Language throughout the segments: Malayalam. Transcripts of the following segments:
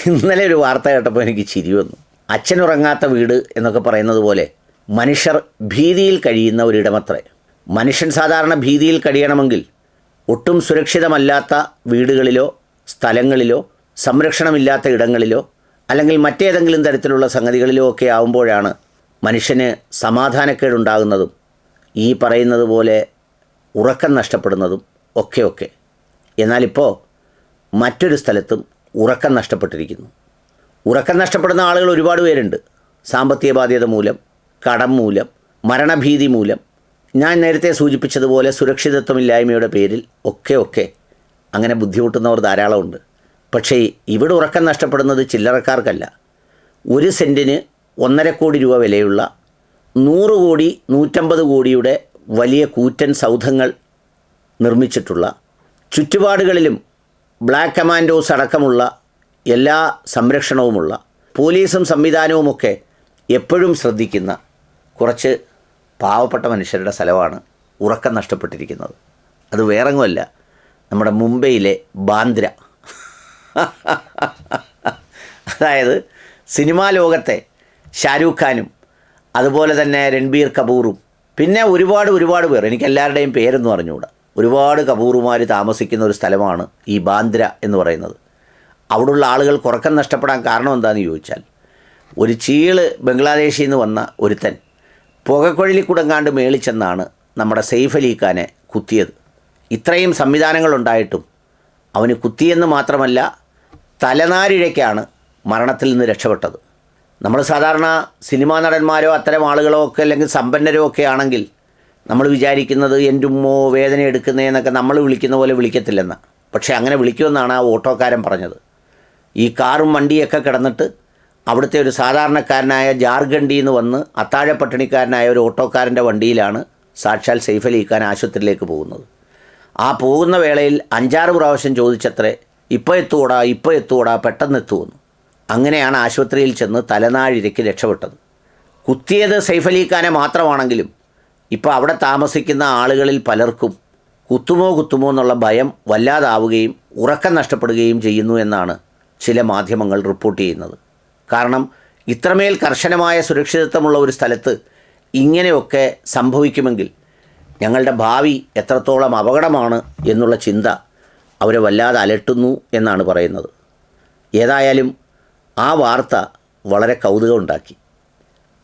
ഇന്നലെ ഒരു വാർത്ത കേട്ടപ്പോൾ എനിക്ക് ചിരി വന്നു. അച്ഛനുറങ്ങാത്ത വീട് എന്നൊക്കെ പറയുന്നത് പോലെ മനുഷ്യർ ഭീതിയിൽ കഴിയുന്ന ഒരിടമത്രേ. മനുഷ്യൻ സാധാരണ ഭീതിയിൽ കഴിയണമെങ്കിൽ ഒട്ടും സുരക്ഷിതമല്ലാത്ത വീടുകളിലോ സ്ഥലങ്ങളിലോ സംരക്ഷണമില്ലാത്ത ഇടങ്ങളിലോ അല്ലെങ്കിൽ മറ്റേതെങ്കിലും തരത്തിലുള്ള സംഗതികളിലോ ഒക്കെ ആവുമ്പോഴാണ് മനുഷ്യന് സമാധാനക്കേടുണ്ടാകുന്നതും ഈ പറയുന്നത് പോലെ ഉറക്കം നഷ്ടപ്പെടുന്നതും ഒക്കെ. എന്നാലിപ്പോൾ മറ്റൊരു സ്ഥലത്തും ഉറക്കം നഷ്ടപ്പെട്ടിരിക്കുന്നു. ഉറക്കം നഷ്ടപ്പെടുന്ന ആളുകൾ ഒരുപാട് പേരുണ്ട്. സാമ്പത്തിക ബാധ്യത മൂലം, കടം മൂലം, മരണഭീതി മൂലം, ഞാൻ നേരത്തെ സൂചിപ്പിച്ചതുപോലെ സുരക്ഷിതത്വമില്ലായ്മയുടെ പേരിൽ ഒക്കെ അങ്ങനെ ബുദ്ധിമുട്ടുന്നവർ ധാരാളമുണ്ട്. പക്ഷേ ഇവിടെ ഉറക്കം നഷ്ടപ്പെടുന്നത് ചില്ലറക്കാർക്കല്ല. 1 സെൻറ്റിന് 1.5 കോടി രൂപ വിലയുള്ള 100 കോടി 150 കോടിയുടെ വലിയ കൂറ്റൻ സൗധങ്ങൾ നിർമ്മിച്ചിട്ടുള്ള, ചുറ്റുപാടുകളിലും ബ്ലാക്ക് കമാൻഡോസ് അടക്കമുള്ള എല്ലാ സംരക്ഷണവുമുള്ള, പോലീസും സംവിധാനവുമൊക്കെ എപ്പോഴും ശ്രദ്ധിക്കുന്ന കുറച്ച് പാവപ്പെട്ട മനുഷ്യരുടെ സ്ഥലമാണ് ഉറക്കം നഷ്ടപ്പെട്ടിരിക്കുന്നത്. അത് വേറെങ്ങുമല്ല, നമ്മുടെ മുംബൈയിലെ ബാന്ദ്ര. അതായത് സിനിമാ ലോകത്തെ ഷാരൂഖ് ഖാനും അതുപോലെ തന്നെ രൺബീർ കപൂറും പിന്നെ ഒരുപാട് പേർ, എനിക്കെല്ലാവരുടെയും പേരൊന്നും അറിഞ്ഞുകൂടാ, ഒരുപാട് കപൂറുമാർ താമസിക്കുന്ന ഒരു സ്ഥലമാണ് ഈ ബാന്ദ്ര എന്ന് പറയുന്നത്. അവിടെയുള്ള ആളുകൾക്ക് ഉറക്കം നഷ്ടപ്പെടാൻ കാരണം എന്താണെന്ന് ചോദിച്ചാൽ, ഒരു ചീള് ബംഗ്ലാദേശിൽ നിന്ന് വന്ന ഒരുത്തൻ പുകക്കുഴലിക്കൂടെങ്ങാണ്ട് മേളിച്ചെന്നാണ് നമ്മുടെ സെയ്ഫ് അലി ഖാനെ കുത്തിയത്. ഇത്രയും സംവിധാനങ്ങളുണ്ടായിട്ടും അവന് കുത്തിയെന്ന് മാത്രമല്ല, തലനാരിഴയ്ക്കാണ് മരണത്തിൽ നിന്ന് രക്ഷപ്പെട്ടത്. നമ്മൾ സാധാരണ സിനിമാ നടന്മാരോ അത്തരം ആളുകളോ ഒക്കെ അല്ലെങ്കിൽ സമ്പന്നരോ ഒക്കെ ആണെങ്കിൽ നമ്മൾ വിചാരിക്കുന്നത് എൻ്റെ ഉമ്മോ വേദന എടുക്കുന്നതെന്നൊക്കെ നമ്മൾ വിളിക്കുന്ന പോലെ വിളിക്കത്തില്ലെന്ന്. പക്ഷേ അങ്ങനെ വിളിക്കുമെന്നാണ് ആ ഓട്ടോക്കാരൻ പറഞ്ഞത്. ഈ കാറും വണ്ടിയൊക്കെ കിടന്നിട്ട് അവിടുത്തെ ഒരു സാധാരണക്കാരനായ ജാർഖണ്ഡിൽ നിന്ന് വന്ന് അത്താഴപ്പട്ടിണിക്കാരനായ ഒരു ഓട്ടോക്കാരൻ്റെ വണ്ടിയിലാണ് സാക്ഷാൽ സെയ്ഫ് അലി ഖാൻ ആശുപത്രിയിലേക്ക് പോകുന്നത്. ആ പോകുന്ന വേളയിൽ 5-6 പ്രാവശ്യം ചോദിച്ചത്രേ, ഇപ്പോൾ എത്തുകൂടാ പെട്ടെന്ന് എത്തുമെന്ന്. അങ്ങനെയാണ് ആശുപത്രിയിൽ ചെന്ന് തലനാഴിരയ്ക്ക് രക്ഷപ്പെട്ടത്. കുത്തിയത് സെയ്ഫ് അലി ഖാനെ മാത്രമാണെങ്കിലും ഇപ്പോൾ അവിടെ താമസിക്കുന്ന ആളുകളിൽ പലർക്കും കുത്തുമോ എന്നുള്ള ഭയം വല്ലാതാവുകയും ഉറക്കം നഷ്ടപ്പെടുകയും ചെയ്യുന്നു എന്നാണ് ചില മാധ്യമങ്ങൾ റിപ്പോർട്ട് ചെയ്യുന്നത്. കാരണം ഇത്രമേൽ കർശനമായ സുരക്ഷിതത്വമുള്ള ഒരു സ്ഥലത്ത് ഇങ്ങനെയൊക്കെ സംഭവിക്കുമെങ്കിൽ ഞങ്ങളുടെ ഭാവി എത്രത്തോളം അപകടമാണ് എന്നുള്ള ചിന്ത അവരെ വല്ലാതെ അലട്ടുന്നു എന്നാണ് പറയുന്നത്. ഏതായാലും ആ വാർത്ത വളരെ കൗതുകമുണ്ടാക്കി.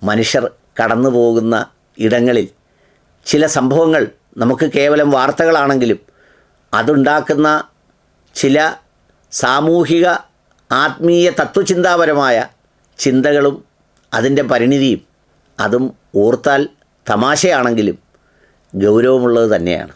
മനുഷ്യർ കടന്നു പോകുന്ന ഇടങ്ങളിൽ ചില സംഭവങ്ങൾ നമുക്ക് കേവലം വാർത്തകളാണെങ്കിലും അതുണ്ടാക്കുന്ന ചില സാമൂഹിക ആത്മീയ തത്വചിന്താപരമായ ചിന്തകളും അതിൻ്റെ പരിണിതിയും അതും ഓർത്താൽ തമാശയാണെങ്കിലും ഗൗരവമുള്ളത് തന്നെയാണ്.